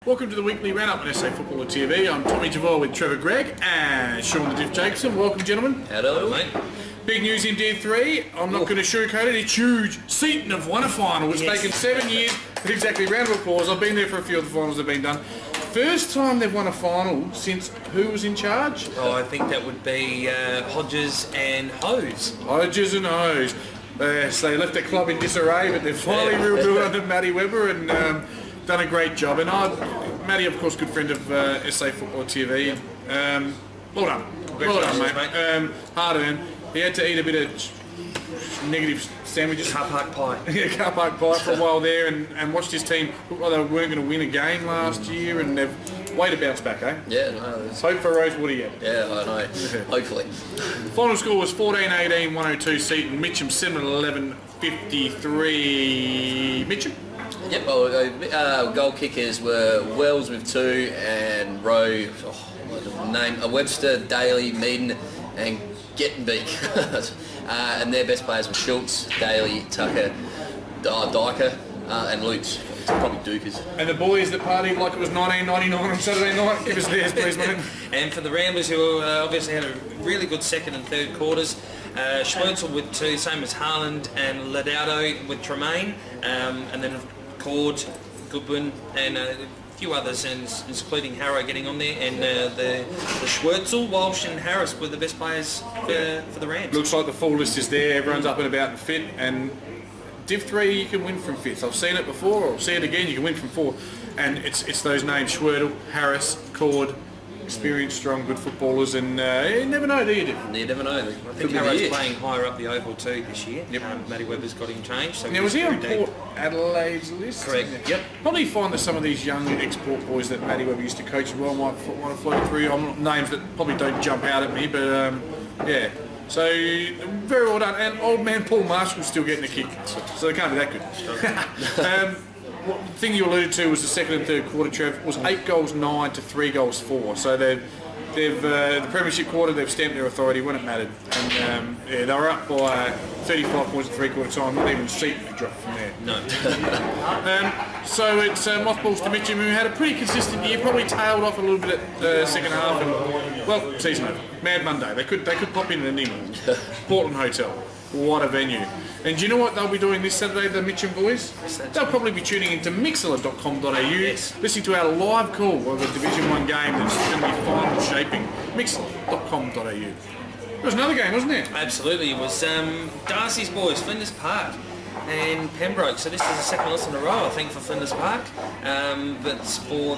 Welcome to the weekly roundup on SA Footballer TV. I'm Tommy Javor with Trevor Gregg and Sean the Diff Jacobson. Welcome, gentlemen. Hello, mate. Big news in Div 3. I'm not going to sugarcoat it. It's huge. Seaton have won a final. It's taken 7 years. Exactly. Round of applause. I've been there for a few of the finals that have been done. First time they've won a final since who was in charge? Oh, I think that would be Hodges and Hose. Hodges and Hose. So they left their club in disarray, but they've finally rebuilt under Matty Webber and done a great job. And Matty, of course, good friend of SA Football TV. Well done. Well done, mate. Hard earned. He had to eat a bit of negative sandwiches. Car park pie. Yeah, car park pie for a while there and watched his team look like they weren't going to win a game last year and they've way to bounce back, eh? Yeah, no. Hope for Rosewater yet. Yeah, I know. Hopefully. The final score was 14-18, 102 Seaton. Mitcham 7-11, 53. Mitcham? Yep, well, goal kickers were Wells with 2 and Rowe, Webster, Daly, Meaden and Gettenbeek. And their best players were Schultz, Daly, Tucker, Dyker and Lutz. Probably Dukers. And the boys that partied like it was 1999 on Saturday night, give us theirs please, mate. And for the Ramblers, who obviously had a really good second and third quarters, Schwertzel with 2, same as Haaland, and Ladaudo with Tremaine, and then Cord, Goodwin, and a few others, including Harrow getting on there, and the Schwertzel, Walsh and Harris were the best players for the Rams. Looks like the full list is there, everyone's up and about and fit, and Div 3 you can win from 5th. I've seen it before, I'll see it again, you can win from 4th. And it's those names, Schwertzel, Harris, Cord, experienced, strong, good footballers, and you never know, do you, Div? You never know. I think Harrow's playing higher up the Oval too this year. Yep. Matty Webber's got him changed. So now, was he on Port Adelaide's list? Correct. Yep. Probably find that some of these young export boys that Matty Webber used to coach as well might want to float through. Names that probably don't jump out at me, but yeah. So, very well done. And old man Paul Marshall's still getting a kick, so they can't be that good. The thing you alluded to was the second and third quarter, Trev, was 8 goals 9 to 3 goals 4. So they've the Premiership quarter, they've stamped their authority when it mattered. And yeah, they were up by 35 points at 3/4 time, not even Seaton had dropped from there. No. So it's mothballs to Mitcham, who had a pretty consistent year, probably tailed off a little bit at the second half. And, well, season over. Mad Monday. They could pop in an England. Portland Hotel. What a venue. And do you know what they'll be doing this Saturday, the Mitcham boys? They'll probably be tuning into mixler.com.au, listening to our live call of a Division 1 game that's going to be final shaping. Mixler.com.au. There was another game, wasn't there? Absolutely. It was Darcy's boys, Flinders Park and Pembroke. So this is the second loss in a row, I think, for Flinders Park. But for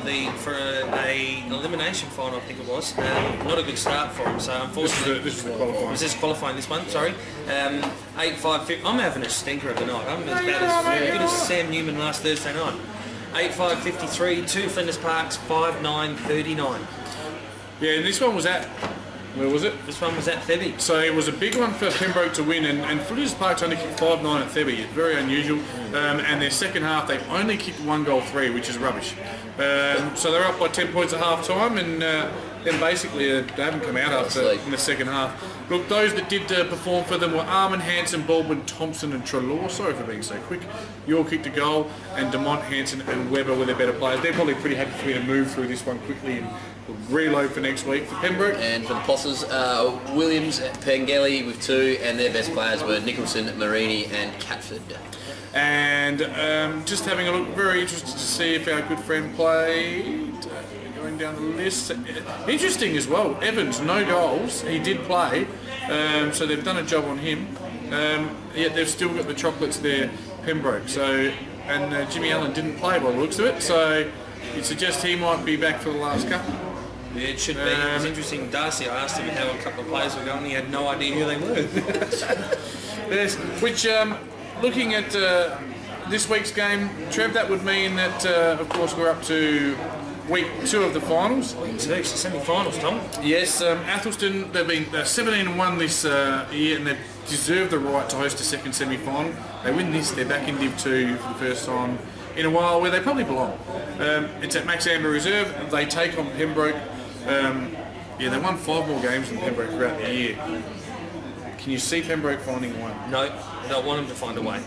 an elimination final, I think it was. Not a good start for them. So unfortunately, this is the qualifying. Was this qualifying this one? Sorry. 8-5. I'm having a stinker of the night. I'm as bad as good as Sam Newman last Thursday night. 8-5-53 to Flinders Park's 5-9-39. Yeah, and this one was at. Where was it? This one was at Thebby. So it was a big one for Pembroke to win, and Flinders Park's only kicked 5-9 at Thebby. It's very unusual. And their second half, they've only kicked 1 goal 3, which is rubbish. So they're up by 10 points at half time, and then basically they haven't come out after in the second half. Look, those that did perform for them were Armin, Hansen, Baldwin, Thompson and Trelaw. Sorry for being so quick. York kicked a goal, and Demont, Hansen and Webber were their better players. They're probably pretty happy for me to move through this one quickly and reload for next week. For Pembroke. And for the Possers, Williams, Pengelly with 2, and their best players were Nicholson, Marini and Catford. And just having a look, very interested to see if our good friend played. Going down the list. Interesting as well, Evans, no goals. He did play, so they've done a job on him. Yet they've still got the chocolates there, Pembroke. So, and Jimmy Allen didn't play by the looks of it, so you'd suggest he might be back for the last couple. Yeah, it should be. It was interesting. Darcy, I asked him how a couple of players were going. He had no idea who they were. Yes, which, looking at this week's game, Trev, that would mean that, of course, we're up to week 2 of the finals. Week 2, it's the semi-finals, Tom. Yes, Athelston, they've been 17-1 this year, and they've deserved the right to host a second semi-final. They win this, they're back in Div 2 for the first time in a while, where they probably belong. It's at Max Amber Reserve. They take on Pembroke. They won 5 more games than Pembroke throughout the year. Can you see Pembroke finding one? No, I don't want them to find a way.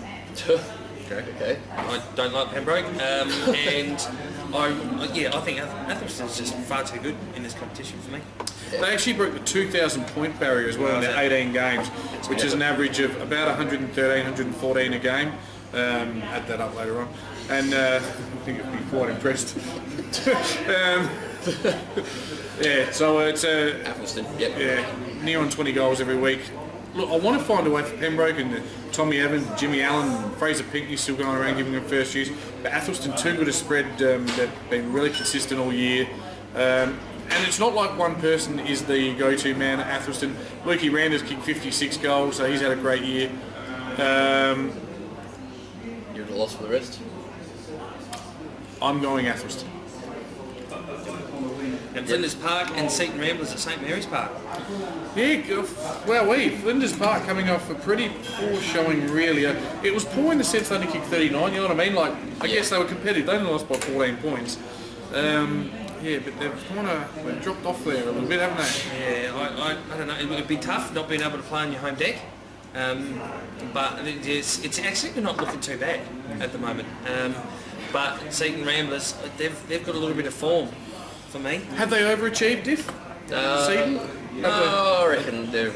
track, okay. I don't like Pembroke, and I think Athelstan's just far too good in this competition for me. They actually broke the 2,000 point barrier as well in their 18 games, which is an average of about 113, 114 a game. Add that up later on, and I think it'd be quite impressed. Yeah, so it's Athelstan, yep. yeah, near on 20 goals every week. Look, I want to find a way for Pembroke and Tommy Evans, Jimmy Allen, Fraser Pinckney still going around giving them first use. But Athelstan too good a spread. They've been really consistent all year. And it's not like one person is the go-to man at Athelstan. Lukey Randers kicked 56 goals, so he's had a great year. You're at a loss for the rest? I'm going Athelstan. And Flinders Park and Seton Ramblers at St Mary's Park. Yeah, well, Flinders Park coming off a pretty poor showing, really. It was poor in the sense they only kicked 39, you know what I mean? Like, I guess they were competitive. They only lost by 14 points. Yeah, but they've dropped off there a little bit, haven't they? Yeah, I don't know. It would be tough not being able to play on your home deck. But it's actually not looking too bad at the moment. But Seton Ramblers, they've got a little bit of form for me. Have they overachieved, Diff? Seton? No, I reckon they're...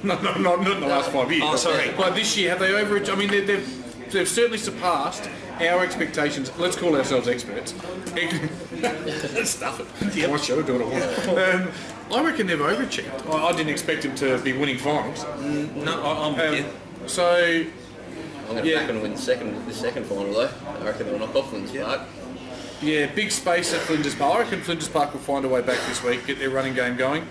No, not in the last 5 years. Oh, sorry. But this year, have they overachieved? I mean, they've certainly surpassed our expectations. Let's call ourselves experts. Stuff it. Yeah, I should do what I want. I reckon they've overachieved. I didn't expect them to be winning finals. No, I'm with you. So, I'm going to back and win the second final though. I reckon they'll knock off Flinders Park. yeah, big space at Flinders Park. I reckon Flinders Park will find a way back this week, get their running game going.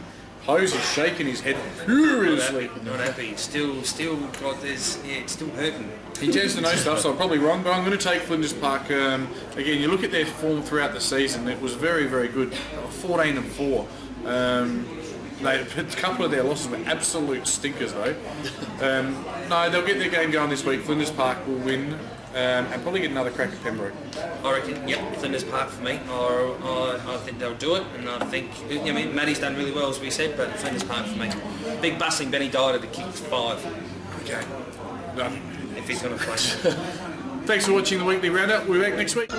Hose is shaking his head furiously. Not happy. Still got this. Yeah, it's still hurting. He tends to know stuff, so I'm probably wrong, but I'm going to take Flinders Park. Again, you look at their form throughout the season, it was very, very good. 14-4. A couple of their losses were absolute stinkers, though. No, they'll get their game going this week. Flinders Park will win and probably get another crack at Pembroke. I reckon, yep, Flinders Park for me. I think they'll do it, and I think, I mean, Matty's done really well, as we said, but Flinders Park for me. Big bustling Benny died at the kicks 5. Okay. No. If he's going to play. Thanks for watching the Weekly Roundup. We'll be back next week.